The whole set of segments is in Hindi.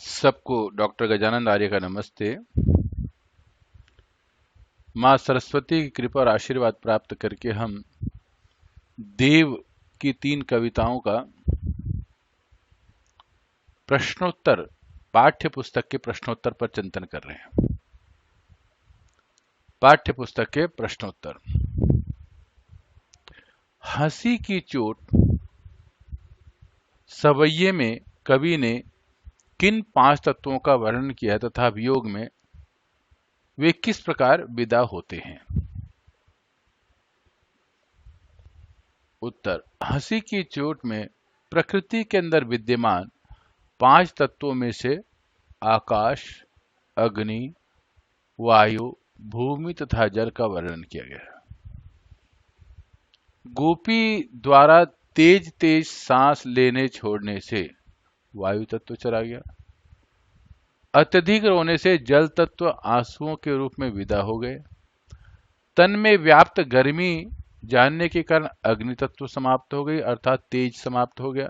सबको डॉक्टर गजानंद आर्य का नमस्ते। माँ सरस्वती की कृपा और आशीर्वाद प्राप्त करके हम देव की 3 कविताओं का प्रश्नोत्तर पाठ्य पुस्तक के प्रश्नोत्तर पर चिंतन कर रहे हैं। पाठ्य पुस्तक के प्रश्नोत्तर। हंसी की चोट सवैये में कवि ने किन 5 तत्वों का वर्णन किया तथा वियोग में वे किस प्रकार विदा होते हैं? उत्तर। हंसी की चोट में प्रकृति के अंदर विद्यमान 5 तत्वों में से आकाश, अग्नि, वायु, भूमि तथा जल का वर्णन किया गया है। गोपी द्वारा तेज तेज सांस लेने छोड़ने से वायु तत्व चला गया। अत्यधिक रोने से जल तत्व आंसुओं के रूप में विदा हो गए। तन में व्याप्त गर्मी जानने के कारण अग्नि तत्व समाप्त हो गई, अर्थात तेज समाप्त हो गया।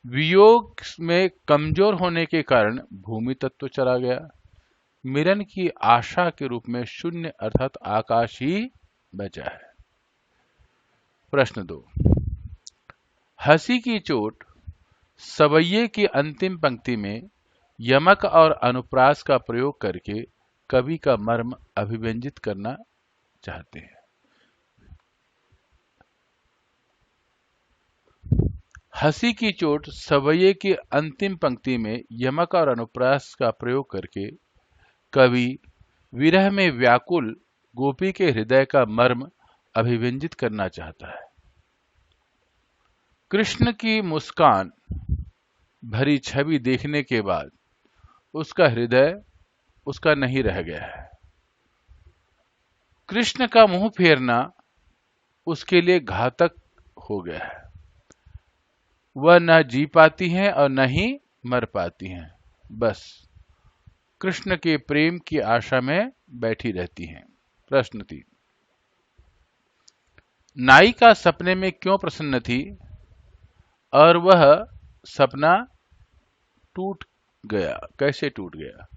वियोग में कमजोर होने के कारण भूमि तत्व चला गया। मिलन की आशा के रूप में शून्य अर्थात आकाश ही बचा है। प्रश्न 2। हंसी की चोट सवैये की अंतिम पंक्ति में यमक और अनुप्रास का प्रयोग करके कवि का मर्म अभिव्यंजित करना चाहते हैं। हंसी की चोट सवैये की अंतिम पंक्ति में यमक और अनुप्रास का प्रयोग करके कवि विरह में व्याकुल गोपी के हृदय का मर्म अभिव्यंजित करना चाहता है। कृष्ण की मुस्कान भरी छवि देखने के बाद उसका हृदय उसका नहीं रह गया है। कृष्ण का मुंह फेरना उसके लिए घातक हो गया है। वह न जी पाती हैं और न ही मर पाती हैं, बस कृष्ण के प्रेम की आशा में बैठी रहती हैं। प्रश्न 3। नायिका सपने में क्यों प्रसन्न थी और वह सपना टूट गया, कैसे टूट गया?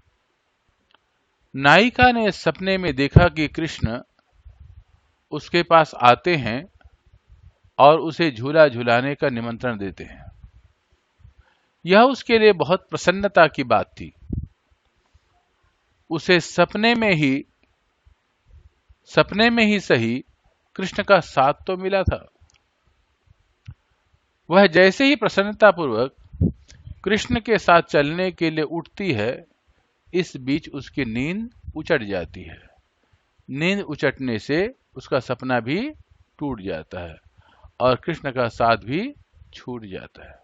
नायिका ने सपने में देखा कि कृष्ण उसके पास आते हैं और उसे झूला झूलाने का निमंत्रण देते हैं। यह उसके लिए बहुत प्रसन्नता की बात थी। उसे सपने में ही सही कृष्ण का साथ तो मिला था। वह जैसे ही प्रसन्नतापूर्वक कृष्ण के साथ चलने के लिए उठती है, इस बीच उसकी नींद उचट जाती है। नींद उचटने से उसका सपना भी टूट जाता है और कृष्ण का साथ भी छूट जाता है।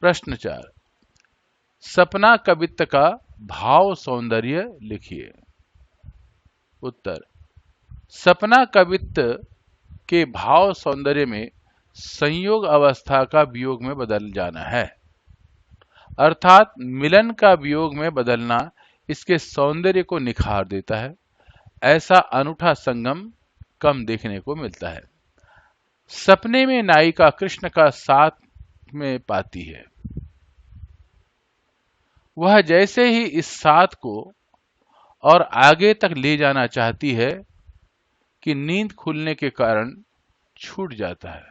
प्रश्न 4। सपना कवित्व का भाव सौंदर्य लिखिए। उत्तर। सपना कवित्व के भाव सौंदर्य में संयोग अवस्था का वियोग में बदल जाना है, अर्थात मिलन का वियोग में बदलना इसके सौंदर्य को निखार देता है। ऐसा अनूठा संगम कम देखने को मिलता है। सपने में नायिका कृष्ण का साथ में पाती है। वह जैसे ही इस साथ को और आगे तक ले जाना चाहती है कि नींद खुलने के कारण छूट जाता है।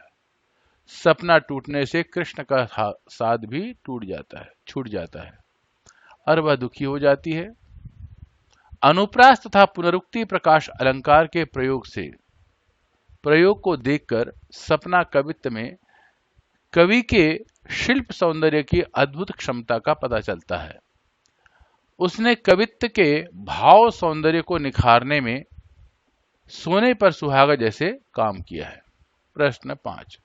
सपना टूटने से कृष्ण का साथ भी छूट जाता है और वह दुखी हो जाती है। अनुप्रास तथा पुनरुक्ति प्रकाश अलंकार के प्रयोग को देखकर सपना कवित्व में कवि के शिल्प सौंदर्य की अद्भुत क्षमता का पता चलता है। उसने कवित्व के भाव सौंदर्य को निखारने में सोने पर सुहागा जैसे काम किया है। प्रश्न 5।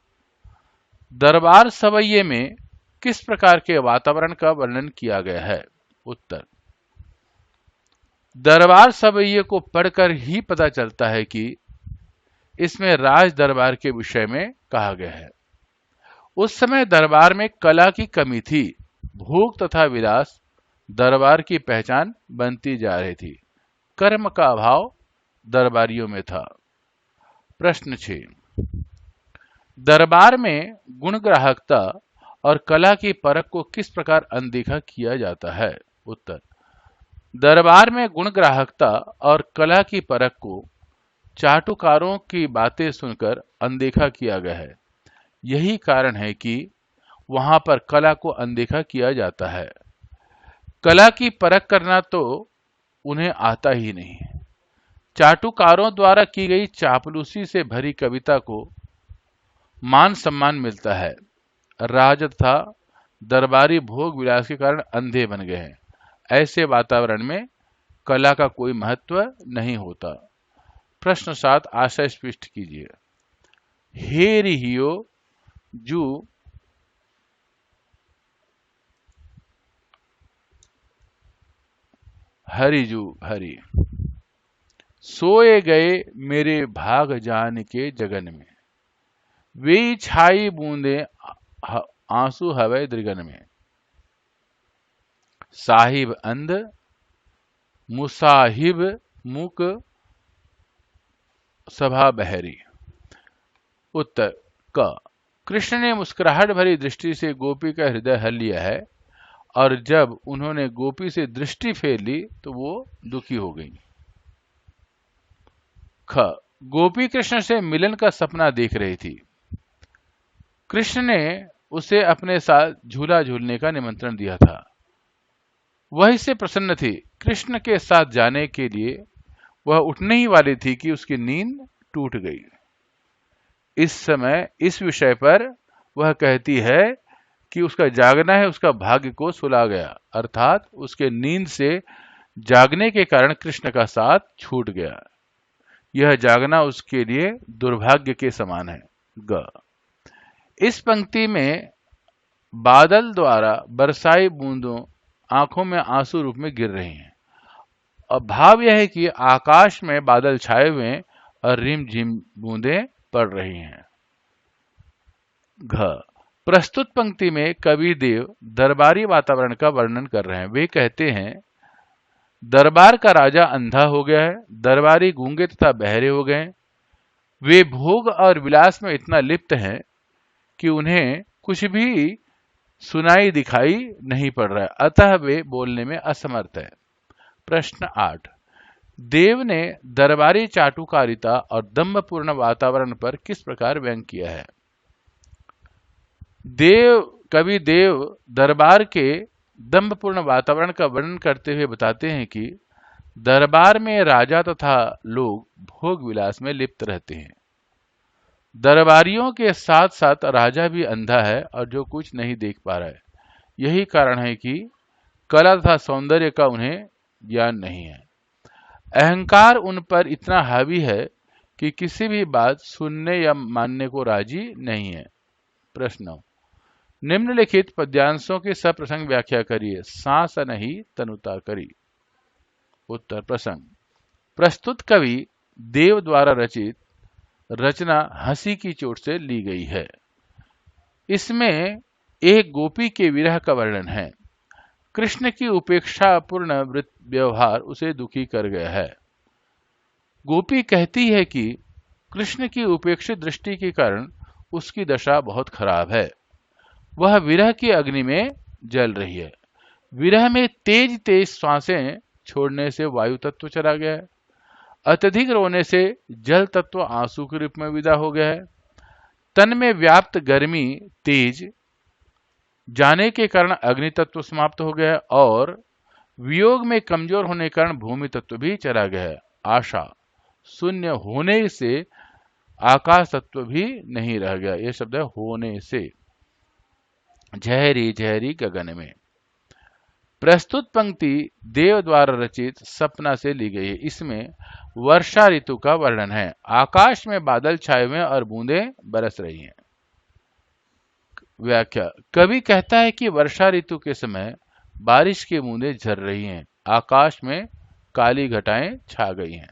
दरबार सवैये में किस प्रकार के वातावरण का वर्णन किया गया है? उत्तर। दरबार सवैये को पढ़कर ही पता चलता है कि इसमें राज दरबार के विषय में कहा गया है। उस समय दरबार में कला की कमी थी। भोग तथा विलास दरबार की पहचान बनती जा रही थी। कर्म का अभाव दरबारियों में था। प्रश्न 6। दरबार में गुणग्राहकता और कला की परख को किस प्रकार अनदेखा किया जाता है? उत्तर, दरबार में गुण ग्राहकता और कला की परख को चाटुकारों की बातें सुनकर अनदेखा किया गया है। यही कारण है कि वहां पर कला को अनदेखा किया जाता है। कला की परख करना तो उन्हें आता ही नहीं। चाटुकारों द्वारा की गई चापलूसी से भरी कविता को मान सम्मान मिलता है। राज तथा दरबारी भोग विलास के कारण अंधे बन गए हैं। ऐसे वातावरण में कला का कोई महत्व नहीं होता। प्रश्न 7 आशय स्पष्ट कीजिए। हे रिहियो जू हरिजू हरि, सोए गए मेरे भाग जान के जगन में, वे छाई बूंदे आंसू हवे दृगन में। साहिब अंध मुसाहिब मुक सभा बहरी। उत्तर, क कृष्ण ने मुस्कुराहट भरी दृष्टि से गोपी का हृदय हर लिया है, और जब उन्होंने गोपी से दृष्टि फेर ली तो वो दुखी हो गई। ख गोपी कृष्ण से मिलन का सपना देख रही थी। कृष्ण ने उसे अपने साथ झूला झूलने का निमंत्रण दिया था। वह इससे प्रसन्न थी। कृष्ण के साथ जाने के लिए वह उठने ही वाली थी कि उसकी नींद टूट गई। इस समय इस विषय पर वह कहती है कि उसका जागना है उसका भाग्य को सुला गया, अर्थात उसके नींद से जागने के कारण कृष्ण का साथ छूट गया। यह जागना उसके लिए दुर्भाग्य के समान है। ग इस पंक्ति में बादल द्वारा बरसाई बूंदों आंखों में आंसू रूप में गिर रही हैं, और भाव यह है कि आकाश में बादल छाए हुए और रिमझिम बूंदें पड़ रही हैं। घ प्रस्तुत पंक्ति में कवि देव दरबारी वातावरण का वर्णन कर रहे हैं। वे कहते हैं, दरबार का राजा अंधा हो गया है, दरबारी गूंगे तथा बहरे हो गए। वे भोग और विलास में इतना लिप्त हैं कि उन्हें कुछ भी सुनाई दिखाई नहीं पड़ रहा है, अतः वे बोलने में असमर्थ है। प्रश्न 8 देव ने दरबारी चाटुकारिता और दंभपूर्ण वातावरण पर किस प्रकार व्यंग किया है? कवि देव दरबार के दंभपूर्ण वातावरण का वर्णन करते हुए बताते हैं कि दरबार में राजा तथा लोग भोग विलास में लिप्त रहते हैं। दरबारियों के साथ साथ राजा भी अंधा है और जो कुछ नहीं देख पा रहा है। यही कारण है कि कला तथा सौंदर्य का उन्हें ज्ञान नहीं है। अहंकार उन पर इतना हावी है कि किसी भी बात सुनने या मानने को राजी नहीं है। प्रश्न निम्नलिखित पद्यांशों की सप्रसंग व्याख्या करिए। सांस नहीं तनुता करी। उत्तर प्रसंग प्रस्तुत कवि देव द्वारा रचित रचना हंसी की चोट से ली गई है। इसमें एक गोपी के विरह का वर्णन है। कृष्ण की उपेक्षा पूर्ण व्यवहार उसे दुखी कर गया है। गोपी कहती है कि कृष्ण की उपेक्षित दृष्टि के कारण उसकी दशा बहुत खराब है। वह विरह की अग्नि में जल रही है। विरह में तेज तेज श्वासें छोड़ने से वायु तत्व चला गया है। अत्यधिक रोने से जल तत्व आंसू के रूप में विदा हो गया है। तन में व्याप्त गर्मी तेज जाने के कारण अग्नि तत्व समाप्त हो गया है, और वियोग में कमजोर होने के कारण भूमि तत्व भी चला गया है। आशा शून्य होने से आकाश तत्व भी नहीं रह गया। यह शब्द है होने से। झहरी झहरी गगन में। प्रस्तुत पंक्ति देव द्वारा रचित सपना से ली गई है। इसमें वर्षा ऋतु का वर्णन है। आकाश में बादल छाए हुए और बूंदें बरस रही हैं। व्याख्या कवि कहता है कि वर्षा ऋतु के समय बारिश की बूंदें झर रही हैं, आकाश में काली घटाएं छा गई हैं।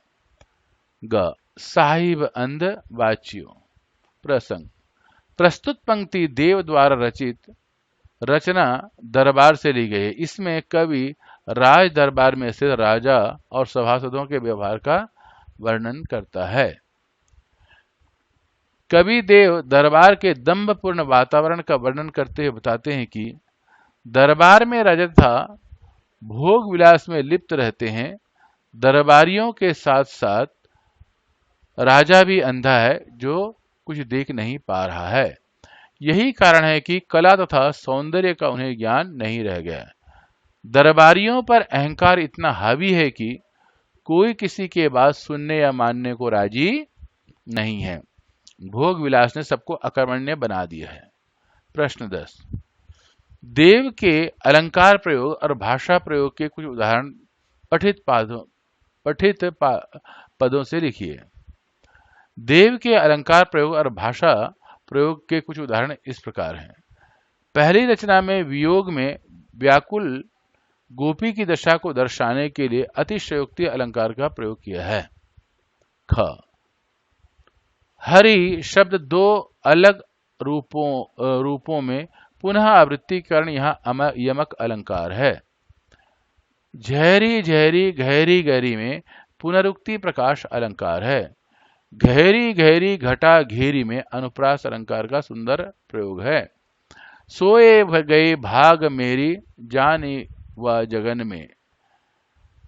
ग साहिब अंध वाचियो। प्रसंग प्रस्तुत पंक्ति देव द्वारा रचित रचना दरबार से ली गई है। इसमें कवि राज दरबार में स्थित राजा और सभासदों के व्यवहार का वर्णन करता है। कवि देव दरबार के दंभपूर्ण वातावरण का वर्णन करते हुए बताते हैं कि दरबार में राजा था भोग विलास में लिप्त रहते हैं। दरबारियों के साथ साथ राजा भी अंधा है जो कुछ देख नहीं पा रहा है। यही कारण है कि कला तथा सौंदर्य का उन्हें ज्ञान नहीं रह गया। दरबारियों पर अहंकार इतना हावी है कि कोई किसी के बात सुनने या मानने को राजी नहीं है। भोग विलास ने सबको अकर्मण्य बना दिया है। प्रश्न 10। देव के अलंकार प्रयोग और भाषा प्रयोग के कुछ उदाहरण पदों से लिखिए। देव के अलंकार प्रयोग और भाषा प्रयोग के कुछ उदाहरण इस प्रकार हैं। पहली रचना में वियोग में व्याकुल गोपी की दशा को दर्शाने के लिए अतिशयोक्ति अलंकार का प्रयोग किया है। ख। हरि शब्द दो अलग रूपों में पुनः आवृत्ति कारण यहाँ यमक अलंकार है। झहरी झहरी गहरी गहरी में पुनरुक्ति प्रकाश अलंकार है। गहरी गहरी घटा घेरी में अनुप्रास अलंकार का सुंदर प्रयोग है। सोए गए भाग मेरी जानी व जगन में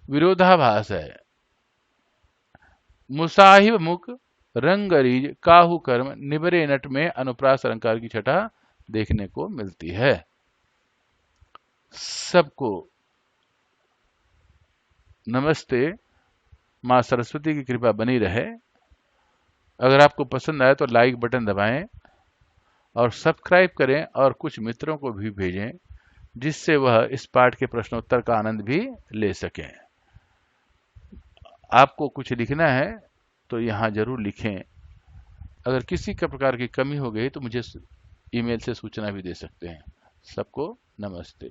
विरोधाभास है। मुसाहिब मुख रंगरीज काहू कर्म निबरे नट में अनुप्रास अलंकार की छटा देखने को मिलती है। सबको नमस्ते। मां सरस्वती की कृपा बनी रहे। अगर आपको पसंद आए तो लाइक बटन दबाएं और सब्सक्राइब करें और कुछ मित्रों को भी भेजें जिससे वह इस पाठ के प्रश्नोत्तर का आनंद भी ले सकें। आपको कुछ लिखना है तो यहाँ जरूर लिखें। अगर किसी का प्रकार की कमी हो गई तो मुझे ईमेल से सूचना भी दे सकते हैं। सबको नमस्ते।